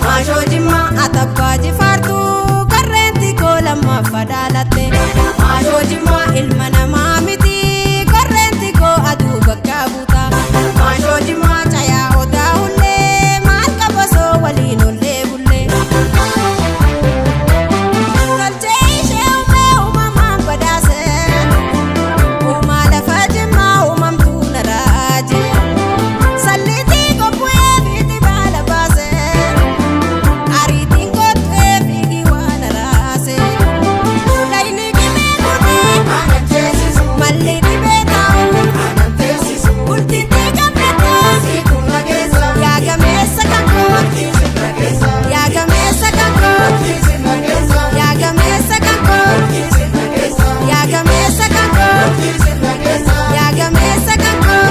Maashoo Jimmaa atabbaa jifaartu karreenti koolama fadhaalatte. Maashoo Jimmaa ilma namaa miti karreenti koo aduu bakka buuta. Maashoo Jimmaa cayaa odaa hullee maal qabasoo waliin ollee bullee. Tolchee ishee uumee uumamaan badhaase uumaa lafa Jimmaa uumamtuu na raaje. Salliitii qophu'ee fiiti baala baase ariitiin qottee fiigi waan araase. Layni gimee godhee malli dhibee taa'u bultiitii gammadoo yaa gameessa kan koo yaa gameessa kan koo yaa gameessa kan koo yaa gameessa kan koo yaa gameessa kan koo.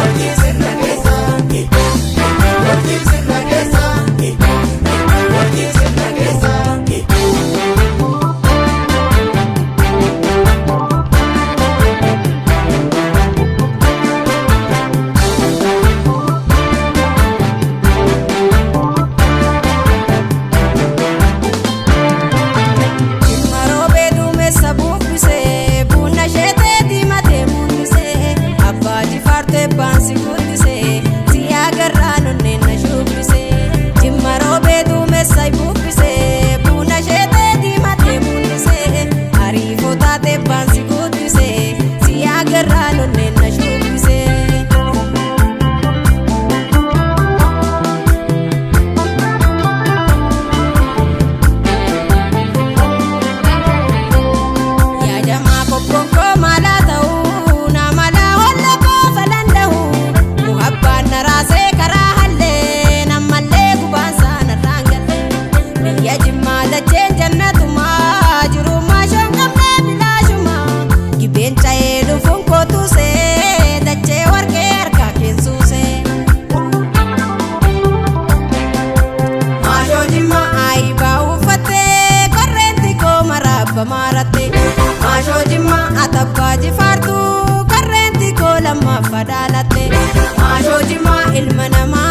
Maroo beeduumessa buuffisee buna sheetee diimatee mul'isee abbaa jifaartee baansi guddisee siyaa garraa nonneen na shuubbisee. Jimmaroo beeduumessa buuffisee buna sheetee diimatee mul'isee ariifoo taatee baansi guddisee siyaa garraa nonneen na shuubbisee. Yaa jamaa koppoon koo maalaa ta'uu namalaa holla koo falanda'u muhabbaan naraasee karaa hallee nammallee gubaan saanarraan galle. Biyya Jimmaa dacheen jannatumaa jiru maashoon qabnee bilaashumaa gibeen ca'ee dhufuun kootuusee dachee warqee harkaa keessuusee. Maashoo Jimmaa aayibaa uffattee korreenti koo maraabba maaratte. Maashoo Jimmaa atabbaa jifaartu karreenti koo lammaaf fadhaalatte. Maashoo Jimmaa ilma namaa